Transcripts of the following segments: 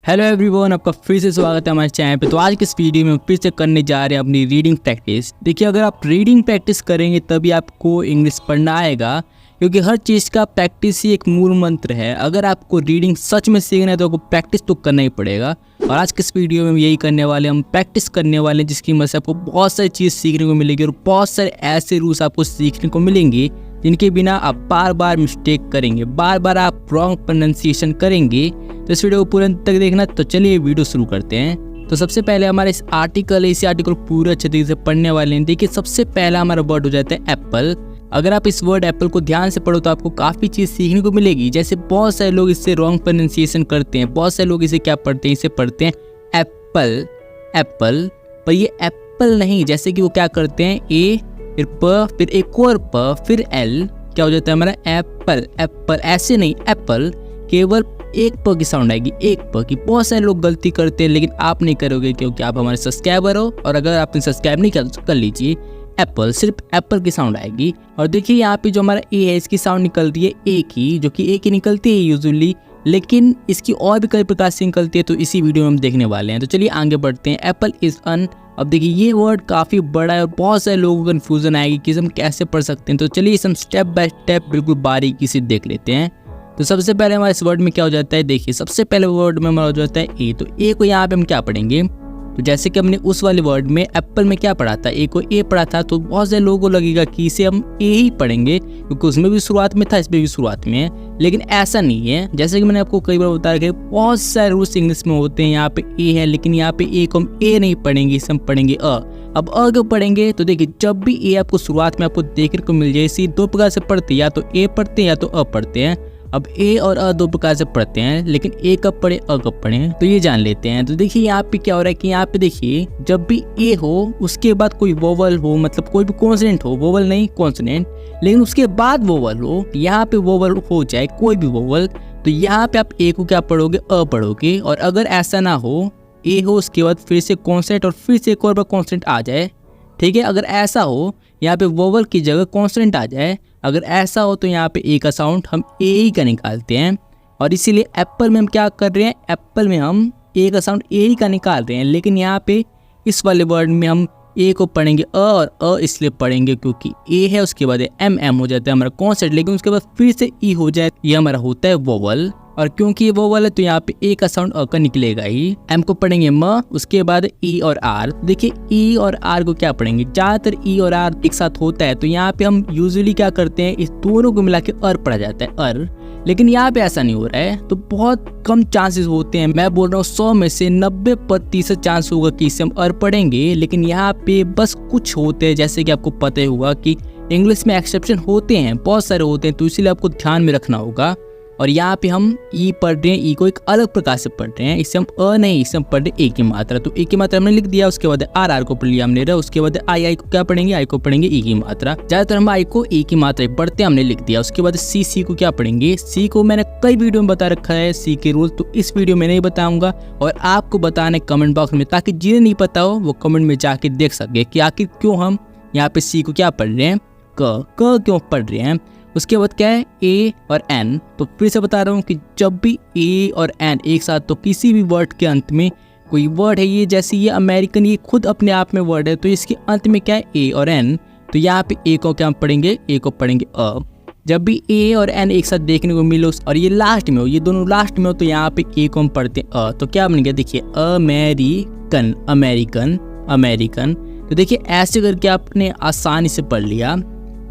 Hello everyone, आपका फिर से स्वागत है हमारे चैनल पे। तो आज के इस वीडियो में फिर से करने जा रहे हैं अपनी रीडिंग प्रैक्टिस। देखिए, अगर आप रीडिंग प्रैक्टिस करेंगे तभी आपको इंग्लिश पढ़ना आएगा, क्योंकि हर चीज़ का प्रैक्टिस ही एक मूल मंत्र है। अगर आपको रीडिंग सच में सीखना है तो आपको प्रैक्टिस तो करना ही पड़ेगा। और आज के इस वीडियो में हम यही करने वाले हैं, हम प्रैक्टिस करने वाले हैं, जिसकी मदद से आपको बहुत सारी चीज़ सीखने को मिलेगी और बहुत सारे ऐसे रूल्स आपको सीखने को मिलेंगे जिनके बिना आप बार बार मिस्टेक करेंगे, बार बार आप रॉन्ग प्रोनाउंसिएशन करेंगे। तो इस वीडियो को पूरे अंत तक देखना। तो चलिए वीडियो शुरू करते हैं। तो सबसे पहले हमारे इस आर्टिकल को पूरे अच्छे तरीके से पढ़ने वाले हैं। देखिए, सबसे पहला हमारा वर्ड हो जाता है एप्पल। अगर आप इस वर्ड एप्पल को ध्यान से पढ़ो तो आपको काफ़ी चीज़ सीखने को मिलेगी। जैसे बहुत सारे लोग इससे रॉन्ग प्रोनाउंसिएशन करते हैं, बहुत सारे लोग इसे क्या पढ़ते हैं, इसे पढ़ते हैं एप्पल एप्पल, पर ये एप्पल नहीं। जैसे कि वो क्या करते हैं, ए फिर प फिर एक और प फिर एल, क्या हो जाता है हमारा एप्पल एप्पल। ऐसे नहीं, एप्पल केवल एक प की साउंड आएगी, एक प की। बहुत सारे लोग गलती करते हैं, लेकिन आप नहीं करोगे क्योंकि आप हमारे सब्सक्राइबर हो। और अगर आपने सब्सक्राइब नहीं कर लीजिए, एप्पल सिर्फ एप्पल की साउंड आएगी। और देखिए यहाँ पे जो हमारा ए है, इसकी साउंड निकलती है ए की, जो कि ए की निकलती है यूजुअली, लेकिन इसकी और भी कई प्रकार से निकलती है। तो इसी वीडियो में हम देखने वाले हैं। तो चलिए आगे बढ़ते हैं। Apple is an. अब देखिए, ये वर्ड काफ़ी बड़ा है और बहुत सारे लोगों को कन्फ्यूजन आएगी कि हम कैसे पढ़ सकते हैं। तो चलिए इसे हम स्टेप बाय स्टेप बिल्कुल बारीकी से देख लेते हैं। तो सबसे पहले हमारे इस वर्ड में क्या हो जाता है, देखिए सबसे पहले वर्ड में हमारा हो जाता है ए। तो ए को यहाँ पे हम क्या पढ़ेंगे, तो जैसे कि हमने उस वाले वर्ड में एप्पल में क्या पढ़ा था, ए को ए पढ़ा था, तो बहुत सारे लोगों को लगेगा कि इसे हम ए ही पढ़ेंगे क्योंकि उसमें भी शुरुआत में था, इसमें भी शुरुआत में है। लेकिन ऐसा नहीं है। जैसे कि मैंने आपको कई बार बताया कि बहुत सारे रूल्स इंग्लिश में होते हैं। यहाँ पे ए है, लेकिन यहाँ पे ए को हम ए नहीं पढ़ेंगे, इसे हम पढ़ेंगे अ। अब अ को पढ़ेंगे तो देखिए, जब भी ए आपको शुरुआत में आपको देखने को मिल जाए, इसी दो प्रकार से पढ़ते हैं, या तो ए पढ़ते हैं या तो अ पढ़ते हैं। अब ए और अ दो प्रकार से पढ़ते हैं, लेकिन ए कब पढ़े अ कब पढ़े तो ये जान लेते हैं। तो देखिए यहाँ पे क्या हो रहा है कि यहाँ पे देखिए, जब भी ए हो उसके बाद कोई वोवल हो, मतलब कोई भी कॉन्सोनेंट हो, वोवल नहीं कॉन्सोनेंट, लेकिन उसके बाद वोवल हो, यहाँ पे वोवल हो जाए कोई भी वोवल, तो यहाँ पे आप ए को क्या पढ़ोगे, अ पढ़ोगे। और अगर ऐसा ना हो, ए हो उसके बाद फिर से कॉन्सोनेंट और फिर से एक और बार कॉन्सोनेंट आ जाए, ठीक है। अगर ऐसा हो, यहाँ पे वोवल की जगह कॉन्सोनेंट आ जाए, अगर ऐसा हो तो यहाँ पे ए का साउंड हम ए ही का निकालते हैं। और इसीलिए एप्पल में हम क्या कर रहे हैं, एप्पल में हम ए का साउंड ए ही का निकाल रहे हैं। लेकिन यहाँ पे इस वाले वर्ड में हम ए को पढ़ेंगे अ, और अ इसलिए पढ़ेंगे क्योंकि ए है, उसके बाद एम हो जाता है हमारा कॉन्सोनेंट, लेकिन उसके बाद फिर से ई हो जाए, ये हमारा होता है वोवल। और क्योंकि ये वोवल है तो यहाँ पे ए का साउंड अ का निकलेगा ही। एम को पढ़ेंगे म, उसके बाद ई और आर। देखिए ई और आर को क्या पढ़ेंगे, ज्यादातर ई और आर एक साथ होता है, तो यहाँ पे हम यूजुअली क्या करते हैं, इस दोनों को मिला के अर पढ़ा जाता है, अर। लेकिन यहाँ पे ऐसा नहीं हो रहा है, तो बहुत कम चांसेस होते हैं। मैं बोल रहा हूँ 100 में से 90% चांस होगा कि इसे हम अर पढ़ेंगे। लेकिन यहाँ पे बस कुछ होते हैं, जैसे कि आपको पता ही होगा कि इंग्लिश में एक्सेप्शन होते हैं, बहुत सारे होते हैं, तो इसीलिए आपको ध्यान में रखना होगा। और यहाँ पे हम ई पढ़ रहे हैं, ई को एक अलग प्रकार से पढ़ रहे हैं, इससे हम अ नहीं, इससे हम पढ़ रहे हैं ए की मात्रा। तो ए की मात्रा हमने लिख दिया, उसके बाद आर को पढ़ लिया हमने, उसके बाद आई को क्या पढ़ेंगे, आई को पढ़ेंगे ई की मात्रा। ज्यादातर हम आई को ई की मात्रा पढ़ते हैं, हमने लिख दिया। उसके बाद सी को क्या पढ़ेंगे, सी को मैंने कई वीडियो में बता रखा है, सी के रूल, तो इस वीडियो में नहीं बताऊंगा। और आपको बताने कमेंट बॉक्स में, ताकि जिन्हें नहीं पता हो वो कमेंट में जाके देख सके कि आखिर क्यों हम यहाँ पे सी को क्या पढ़ रहे हैं, क क्यों पढ़ रहे हैं। उसके बाद क्या है, ए और एन। तो फिर से बता रहा हूँ कि जब भी ए और एन एक साथ, तो किसी भी वर्ड के अंत में कोई वर्ड है, ये जैसे ये अमेरिकन, ये खुद अपने आप में वर्ड है, तो इसके अंत में क्या है, ए और एन। तो यहाँ पे ए को क्या पढ़ेंगे, ए को पढ़ेंगे अ। जब भी ए और एन एक साथ देखने को मिलो और ये लास्ट में हो, ये दोनों लास्ट में हो, तो यहाँ पे ए को हम पढ़ते हैं अ। तो क्या बन गया, देखिए अमेरिकन, अमेरिकन, अमेरिकन। तो देखिए ऐसे करके आपने आसानी से पढ़ लिया।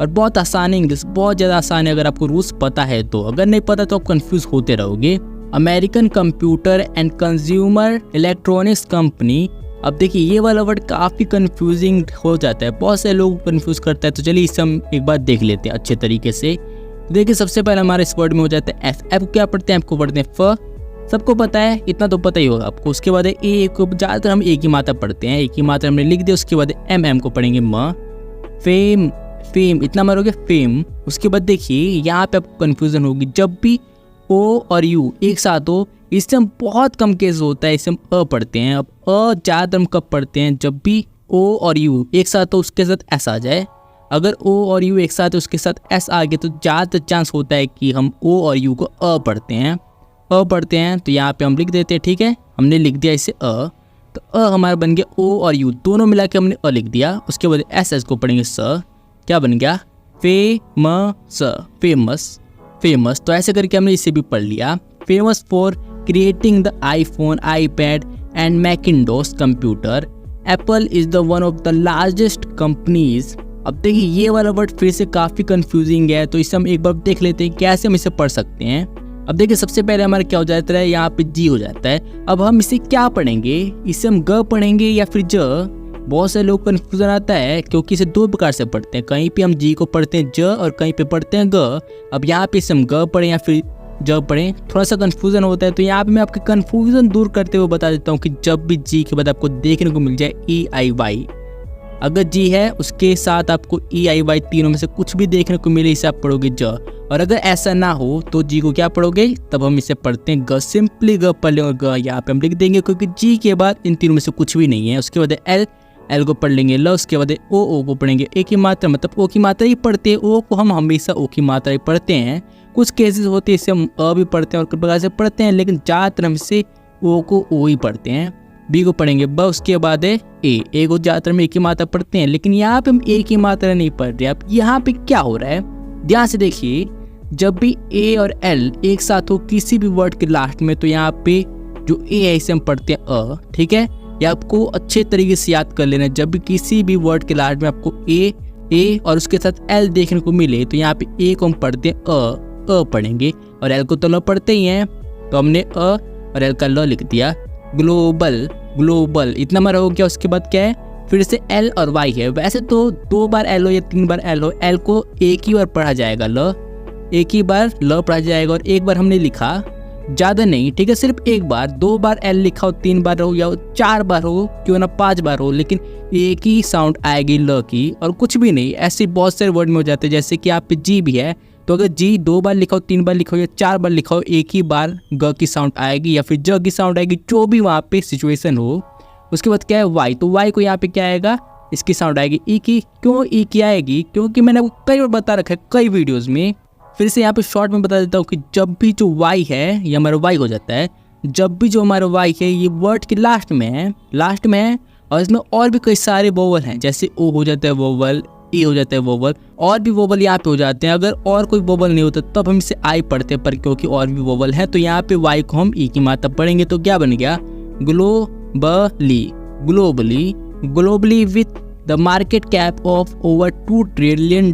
और बहुत आसान है इंग्लिश, बहुत ज़्यादा आसान है अगर आपको रूल्स पता है तो। अगर नहीं पता तो आप कंफ्यूज होते रहोगे। American computer and consumer electronics company. अब देखिए ये वाला वर्ड काफ़ी कंफ्यूजिंग हो जाता है, बहुत सारे लोग कंफ्यूज करता है। तो चलिए इसे हम एक बार देख लेते हैं अच्छे तरीके से। देखिए सबसे पहले हमारे इस वर्ड में हो जाता है एफ। एफ को क्या पढ़ते हैं, आपको पढ़ते हैं फ, सबको पता है, इतना तो पता ही होगा आपको। उसके बाद ए को ज़्यादातर हम ए की मात्रा पढ़ते हैं, ए की मात्रा हमने लिख दिया। उसके बाद एम को पढ़ेंगे म। फेम, फेम इतना मारोगे फेम। उसके बाद देखिए यहाँ पे आपको कंफ्यूजन होगी, जब भी ओ और यू एक साथ हो, इससे हम बहुत कम केस होता है, इससे हम अ पढ़ते हैं। अब अ ज़्यादातर हम कब पढ़ते हैं, जब भी ओ और यू एक साथ हो उसके साथ एस आ जाए। अगर ओ और यू एक साथ है उसके साथ एस आ गया तो ज़्यादातर चांस होता है कि हम ओ और यू को अ पढ़ते हैं। अ पढ़ते हैं तो यहाँ पे हम लिख देते हैं, ठीक है, हमने लिख दिया इसे अ, तो अ हमारा बन गया ओ और यू दोनों मिला के हमने अ लिख दिया। उसके बाद एस को पढ़ेंगे स, क्या बन गया फेमस, फेमस फेमस। तो ऐसे करके हमने इसे भी पढ़ लिया। Famous for creating the iPhone, iPad and Macintosh computer, Apple is the one of the largest companies. अब देखिए ये वाला वर्ड फिर से काफ़ी कंफ्यूजिंग है, तो इसे हम एक बार देख लेते हैं कैसे हम इसे पढ़ सकते हैं। अब देखिए सबसे पहले हमारा क्या हो जाता है, यहाँ पे जी हो जाता है। अब हम इसे क्या पढ़ेंगे, इसे हम ग पढ़ेंगे या फिर ज। बहुत से लोग कन्फ्यूजन आता है क्योंकि इसे दो प्रकार से पढ़ते हैं, कहीं पे हम जी को पढ़ते हैं ज और कहीं पे पढ़ते हैं ग। अब यहाँ पे इसे हम ग पढ़ें या फिर ज पढ़ें, थोड़ा सा कन्फ्यूजन होता है। तो यहाँ पे मैं आपके कन्फ्यूजन दूर करते हुए बता देता हूँ कि जब भी जी के बाद आपको देखने को मिल जाए EIY, अगर जी है उसके साथ आपको EIY तीनों में से कुछ भी देखने को मिले इसे आप पढ़ोगे ज। और अगर ऐसा ना हो तो जी को क्या पढ़ोगे, तब हम इसे पढ़ते हैं ग। सिंपली ग पढ़ लें और ग यहाँ पे हम लिख देंगे क्योंकि जी के बाद इन तीनों में से कुछ भी नहीं है। उसके बाद एल को पढ़ लेंगे ल, उसके बाद ओ को पढ़ेंगे ए की मात्रा, मतलब ओ की मात्रा ही पढ़ते हैं। ओ को हम हमेशा ओ की मात्रा ही पढ़ते हैं। कुछ केसेस होते हैं इसे हम अ भी पढ़ते हैं और कुछ प्रकार से पढ़ते हैं, लेकिन ज़्यादातर हम इसे ओ को ओ ही पढ़ते हैं। बी को पढ़ेंगे ब, उसके बाद है ए को ज़्यादातर हम ए की मात्रा पढ़ते हैं, लेकिन यहाँ पे हम ए की मात्रा नहीं पढ़ रहे। अब यहाँ पे क्या हो रहा है, ध्यान से देखिए, जब भी ए और एल एक साथ हो किसी भी वर्ड के लास्ट में, तो यहाँ पे जो ए है इसे हम पढ़ते हैं अ, ठीक है। या आपको अच्छे तरीके से याद कर लेना, जब भी किसी भी वर्ड के लास्ट में आपको ए और उसके साथ एल देखने को मिले तो यहाँ पे ए को हम पढ़ते हैं अ पढ़ेंगे, और एल को तो ल पढ़ते ही हैं, तो हमने अ और एल का ल लिख दिया। ग्लोबल इतना हमारा हो गया। उसके बाद क्या है, फिर से एल और वाई है। वैसे तो 2 बार एल हो या 3 बार एल हो, एल को एक ही बार पढ़ा जाएगा, ल एक ही बार ल पढ़ा जाएगा, और एक बार हमने लिखा, ज़्यादा नहीं, ठीक है, सिर्फ एक बार। 2 बार एल लिखा हो, 3 बार हो या 4 बार हो, क्यों ना 5 बार हो, लेकिन एक ही साउंड आएगी ल की, और कुछ भी नहीं। ऐसे बहुत सारे वर्ड में हो जाते हैं, जैसे कि आप पे जी भी है, तो अगर जी 2 बार लिखा हो, 3 बार लिखा हो या 4 बार लिखा हो, एक ही बार ग की साउंड आएगी या फिर ज की साउंड आएगी, जो भी वहाँ पे सिचुएशन हो। उसके बाद क्या है वाई, तो वाई को यहाँ पे क्या आएगा, इसकी साउंड आएगी ई की। क्यों ई की आएगी, क्योंकि मैंने आपको कई बार बता रखा है कई वीडियोज़ में। फिर से यहाँ पे शॉर्ट में बता देता हूँ कि जब भी जो वाई है ये हमारा वाई हो जाता है, जब भी जो हमारा वाई है ये वर्ड के लास्ट में है, और इसमें और भी कई सारे वोवल हैं, जैसे ओ हो जाता है वोवल, ई हो जाता है वोवल, और भी वोवल यहाँ पे हो जाते हैं। अगर और कोई वोवल नहीं होता तब हम इसे आई पढ़ते हैं, पर क्योंकि और भी वोवल है तो यहाँ पे वाई को हम ई की मात्रा पढ़ेंगे। तो क्या बन गया, globally with the market cap of over $2 trillion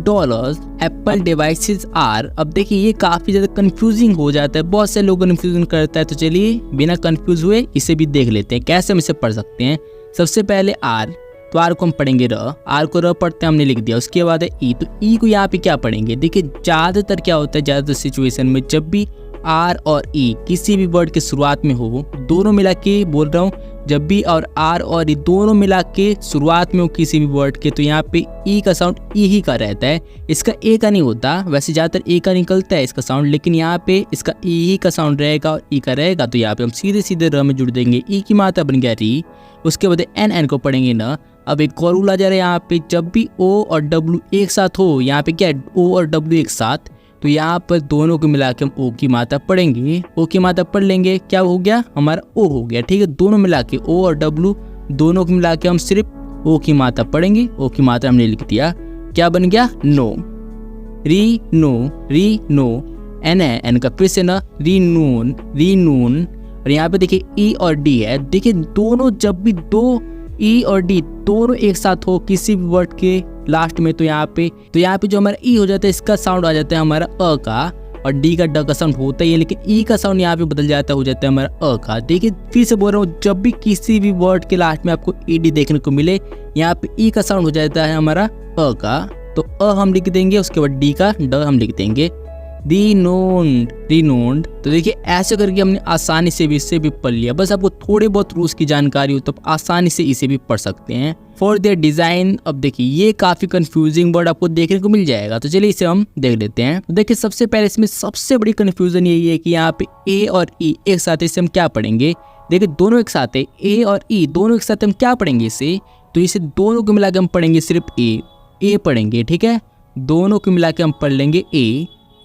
Apple devices are. अब देखिए ये काफ़ी ज़्यादा कंफ्यूजिंग हो जाता है, बहुत से लोग कन्फ्यूजन करता है, तो चलिए बिना कंफ्यूज हुए इसे भी देख लेते हैं कैसे हम इसे पढ़ सकते हैं। सबसे पहले आर, तो आर को हम पढ़ेंगे र, आर को र पढ़ते हैं, हमने लिख दिया। उसके बाद है ई, तो ई को यहाँ पे क्या पढ़ेंगे। देखिए ज़्यादातर क्या होता है, ज़्यादातर सिचुएशन में जब भी आर और ई किसी भी वर्ड के शुरुआत में हो, दोनों मिला के बोल रहा हूँ, जब भी और आर और ई दोनों मिला के शुरुआत में हो किसी भी वर्ड के, तो यहाँ पे ई का साउंड ई ही का रहता है, इसका ए का नहीं होता। वैसे ज़्यादातर ए का निकलता है इसका साउंड, लेकिन यहाँ पे इसका ई ही का साउंड रहेगा और ई का रहेगा, तो यहाँ पे हम सीधे सीधे र में जुड़ देंगे। ई की मात्रा बन गया री। उसके बाद एन को पढ़ेंगे न। अब एक और रूल आ जा रहा है यहाँ पे, जब भी ओ और डब्ल्यू एक साथ हो, यहाँ पे क्या है ओ और डब्ल्यू एक साथ, तो यहाँ पर दोनों को मिला के हम ओ की मात्रा पढ़ेंगे। ओ की मात्रा पढ़ लेंगे, क्या हो गया हमारा ओ हो गया, ठीक है। दोनों मिला के ओ और डब्ल्यू दोनों को मिला के हम सिर्फ ओ की मात्रा पढ़ेंगे। ओ की मात्रा हमने लिख दिया, क्या बन गया नो, री नो, एन का फिर से ना री नून। और यहाँ पे देखिए ई और डी है, देखिए दोनों जब भी दो ई और डी दोनों एक साथ हो किसी भी वर्ड के लास्ट में, तो यहाँ पे जो हमारा ई हो जाता है इसका साउंड आ जाता है हमारा अ का, और डी का ड का साउंड होता ही है, लेकिन ई का साउंड यहाँ पे बदल जाता है, हो जाता है हमारा अ का। देखिए फिर से बोल रहा हूँ, जब भी किसी भी वर्ड के लास्ट में आपको ई डी देखने को मिले, यहाँ पे ई का साउंड हो जाता है हमारा अ का, तो अ हम लिख देंगे, उसके बाद डी का ड हम लिख देंगे। रिनोन्ड। तो देखिए ऐसे करके हमने आसानी से भी इसे भी पढ़ लिया। बस आपको थोड़े बहुत रूल्स की जानकारी हो तो आसानी से इसे भी पढ़ सकते हैं। फॉर देयर डिज़ाइन, अब देखिए ये काफ़ी कंफ्यूजिंग वर्ड आपको देखने को मिल जाएगा, तो चलिए इसे हम देख लेते हैं। तो देखिए सबसे पहले इसमें सबसे बड़ी कन्फ्यूजन यही है कि यहाँ पे ए और ई एक साथ है, इसे हम क्या पढ़ेंगे। देखिए दोनों एक साथ है, ए और ई दोनों एक साथ हम क्या पढ़ेंगे इसे, तो इसे दोनों को मिला के हम पढ़ेंगे सिर्फ ए पढ़ेंगे, ठीक है। दोनों को मिला के हम पढ़ लेंगे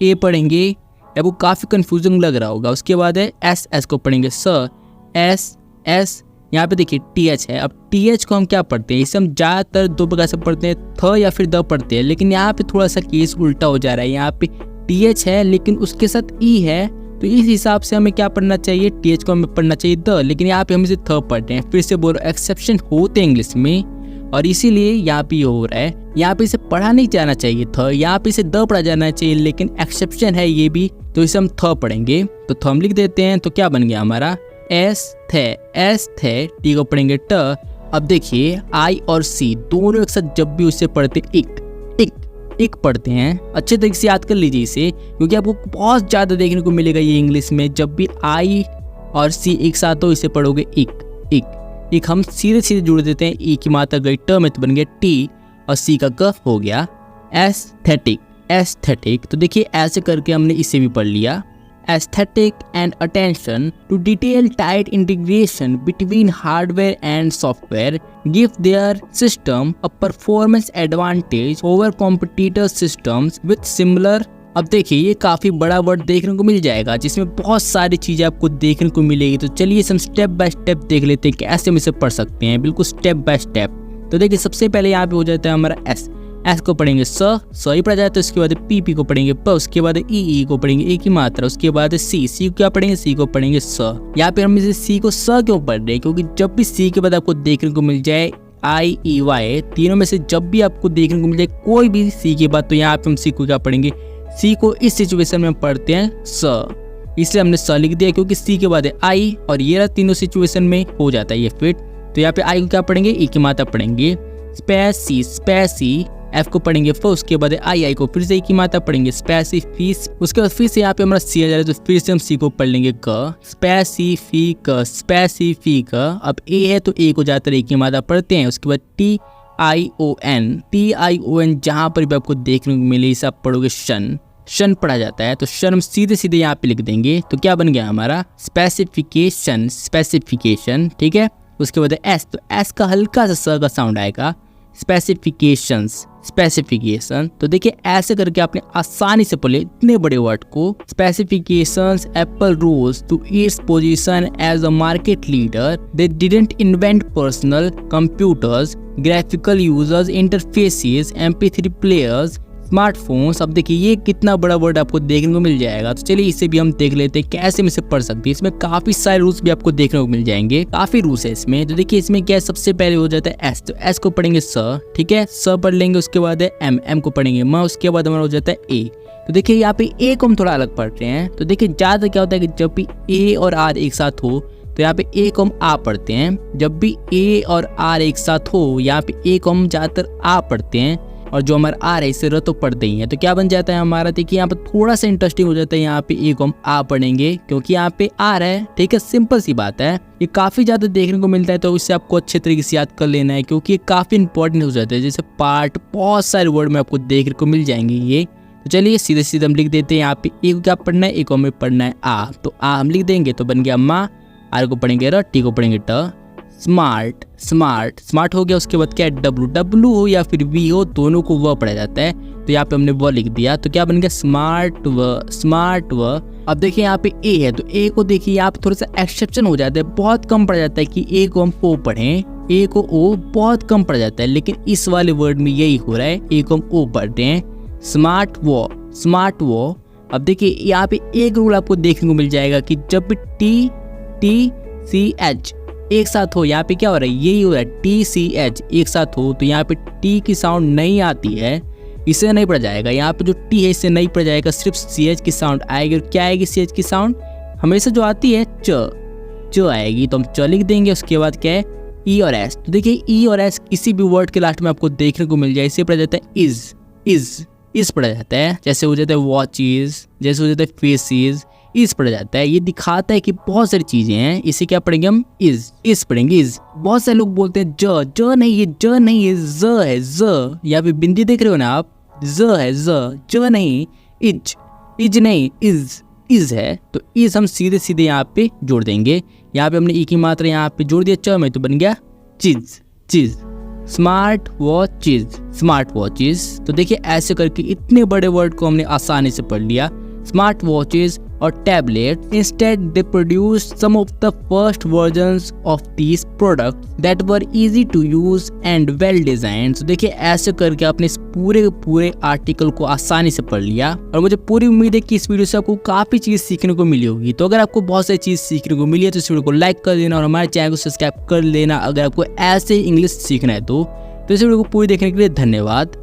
ए पढ़ेंगे, आपको काफ़ी कन्फ्यूजिंग लग रहा होगा। उसके बाद है एस, एस को पढ़ेंगे स, एस एस। यहाँ पे देखिए टी एच है। अब टी एच को हम क्या पढ़ते हैं, इसे हम ज़्यादातर दो प्रकार से पढ़ते हैं, थ या फिर द पढ़ते हैं, लेकिन यहाँ पे थोड़ा सा केस उल्टा हो जा रहा है। यहाँ पे टी एच है लेकिन उसके साथ ई है, तो इस हिसाब से हमें क्या पढ़ना चाहिए, टी एच को हमें पढ़ना चाहिए द, लेकिन यहाँ पे हम इसे थ पढ़ते हैं। फिर से बोलो एक्सेप्शन होते हैं इंग्लिश में और इसीलिए यहाँ पे हो रहा है। यहाँ पे इसे पढ़ा नहीं जाना चाहिए थ, यहाँ पे इसे द पढ़ा जाना चाहिए, लेकिन एक्सेप्शन है ये भी, तो इसे हम थ पढ़ेंगे। तो थ हम लिख देते हैं, तो क्या बन गया हमारा एस थे, एस थे, टी को पढ़ेंगे ट। अब देखिए आई और सी दोनों एक साथ जब भी उसे पढ़ते एक पढ़ते हैं। अच्छे तरीके से याद कर लीजिए इसे, क्योंकि आपको बहुत ज़्यादा देखने को मिलेगा ये इंग्लिश में। जब भी आई और सी एक साथ हो इसे पढ़ोगे एक हम सीधे सीधे जुड़ देते हैं। ई की मात्रा गई ट में तो बन गया टी और सी का ग हो गया एस्थेटिक। तो देखिए ऐसे करके हमने इसे भी पढ़ लिया। Aesthetic and attention to detail tight integration between hardware and software give their system a performance advantage over competitor systems with similar। अब देखिए ये काफ़ी बड़ा वर्ड देखने को मिल जाएगा जिसमें बहुत सारी चीज़ें आपको देखने को मिलेगी। तो चलिए हम स्टेप बाय स्टेप देख लेते हैं कि ऐसे हम इसे पढ़ सकते हैं, बिल्कुल स्टेप बाय स्टेप। तो देखिए सबसे पहले यहाँ पे हो जाता है हमारा एस, एस को पढ़ेंगे स ही पढ़ा जाता है। उसके बाद पी को पढ़ेंगे प, उसके बाद ई को पढ़ेंगे ए की मात्रा, उसके बाद सी को क्या पढ़ेंगे, सी को पढ़ेंगे स। यहाँ पे हम इसे सी को स क्यों पढ़ रहे हैं, क्योंकि जब भी सी के बाद आपको देखने को मिल जाए आई ई वाई, तीनों में से जब भी आपको देखने को मिल जाए कोई भी सी के बाद, तो यहाँ पे हम सी को क्या पढ़ेंगे, सी को इस सिचुएशन में हम पढ़ते हैं स, इसलिए हमने स लिख दिया क्योंकि सी के बाद है आई और ये तीनों सिचुएशन में हो जाता है ये फिट। तो यहाँ पे आई को क्या पढ़ेंगे, ई की मात्रा पढ़ेंगे स्पैसी, एफ को पढ़ेंगे फ, उसके बाद आई को फिर से ई की मात्रा पढ़ेंगे स्पेसिफिक, उसके बाद फिर से यहाँ पे हमारा सी आ जा रहा है तो फिर से हम सी को पढ़ लेंगे क, स्पेसिफिक। अब ए है तो ए को ज़्यादातर ए की मात्रा पढ़ते हैं। उसके बाद TION जहाँ पर भी आपको देखने को मिले इसे आप पढ़ोगे शन पढ़ा जाता है। तो शन हम सीधे सीधे यहाँ पे लिख देंगे, तो क्या बन गया हमारा स्पेसिफिकेशन, ठीक है। उसके बाद एस, तो एस का हल्का सा स का साउंड आएगा, स्पेसिफिकेशन। तो देखिए ऐसे करके आपने आसानी से पढ़े इतने बड़े वर्ड को। Specifications Apple rose to its position as a market leader, they didn't invent personal computers, graphical users interfaces, MP3 players, smartphones. अब देखिए ये कितना बड़ा वर्ड आपको देखने को मिल जाएगा। तो चलिए इसे भी हम देख लेते हैं कैसे हम इसे पढ़ सकते हैं। इसमें काफी सारे रूल्स भी आपको देखने को मिल जाएंगे, काफी रूल्स है इसमें। तो देखिए इसमें क्या है, सबसे पहले हो जाता है एस, तो एस को पढ़ेंगे स, ठीक है, स पढ़ लेंगे। उसके बाद है एम को पढ़ेंगे म, उसके बाद हमारा हो जाता है ए। तो देखिए यहाँ पे ए को हम थोड़ा अलग पढ़ रहे हैं। तो देखिए ज्यादा क्या होता है कि जब भी ए और आर एक साथ हो तो यहाँ पे ए को हम आ पढ़ते हैं। जब भी ए और आर एक साथ हो यहाँ पे ए को हम ज्यादातर आ पढ़ते हैं, और जो हमारा आर है इसे र तो पढ़ते ही हैं। तो क्या बन जाता है हमारा, देखिए यहाँ पे थोड़ा सा इंटरेस्टिंग हो जाता है। यहाँ पे ए को हम आ पढ़ेंगे क्योंकि यहाँ पे आर है, ठीक है, सिंपल सी बात है। ये काफी ज्यादा देखने को मिलता है तो इससे आपको अच्छे तरीके से याद कर लेना है क्योंकि ये काफी इंपॉर्टेंट हो जाता है। जैसे पार्ट बहुत सारे वर्ड में आपको देखने को मिल जाएंगे ये। तो चलिए सीधे सीधे हम लिख देते हैं। यहाँ पे ए को क्या पढ़ना है, ए को हमें पढ़ना है आ, तो आ हम लिख देंगे तो बन गया माँ, आर को पढ़ेंगे र, टी को पढ़ेंगे ट, स्मार्ट हो गया। उसके बाद क्या है, डब्लू हो या फिर वी हो, दोनों को व पढ़ा जाता है। तो यहाँ पे हमने व लिख दिया, तो क्या बन गया स्मार्ट व। अब देखिए यहाँ पे ए है तो ए को देखिए यहाँ पे थोड़ा सा एक्सेप्शन हो जाता है, बहुत कम पढ़ा जाता है कि ए को हम ओ पढ़ें, ए को ओ बहुत कम पढ़ा जाता है। लेकिन इस वाले वर्ड में यही हो रहा है, ए को हम ओ पढ़ रहे हैं, स्मार्ट वो। अब देखिए यहाँ पे एक रूल आपको देखने को मिल जाएगा कि जब भी TCH एक साथ हो, यहाँ पे क्या हो रहा है, यही हो रहा है, TCH एक साथ हो तो यहाँ पे टी की साउंड नहीं आती है, इसे नहीं पढ़ा जाएगा। यहाँ पे जो टी है इसे नहीं पढ़ा जाएगा, सिर्फ CH की साउंड आएगी। और क्या आएगी CH की साउंड, हमेशा जो आती है च आएगी, तो हम च लिख देंगे। उसके बाद क्या है, ई और एस। तो देखिए ई और एस किसी भी वर्ड के लास्ट में आपको देखने को मिल जाए, इसे पढ़ा जाता है इज पढ़ा जाता है। जैसे हो जाता है वॉचेज, जैसे हो जाता है फेसेस, इस पढ़ा जाता है। ये दिखाता है कि बहुत सारी चीजें हैं, इसे क्या पढ़ेंगे हम, इस पढ़ेंगे इज। बहुत सारे लोग बोलते हैं ज नहीं, ये ज नहीं है, ज है, ज। यहाँ पे बिंदी देख रहे हो ना आप, ज है, ज नहीं, इज नहीं, इज है। तो इज हम सीधे सीधे यहाँ पे जोड़ देंगे। यहाँ पे हमने ई की मात्रा यहाँ पे जोड़ दिया च में, तो बन गया चीज। Smart watches. तो देखिए ऐसे करके इतने बड़े वर्ड को हमने आसानी से पढ़ लिया। स्मार्ट वॉचेज और tablet. Instead they produce some of the first versions of these product that were easy to use and well designed. तो देखिए ऐसे करके आपने इस पूरे आर्टिकल को आसानी से पढ़ लिया और मुझे पूरी उम्मीद है कि इस वीडियो से आपको काफी चीज सीखने को मिली होगी। तो अगर आपको बहुत सारी चीज सीखने को मिली है तो इस वीडियो को लाइक कर देना और हमारे चैनल को सब्सक्राइब कर लेना अगर आपको ऐसे इंग्लिश सीखना है तो इस वीडियो को पूरी देखने के लिए धन्यवाद।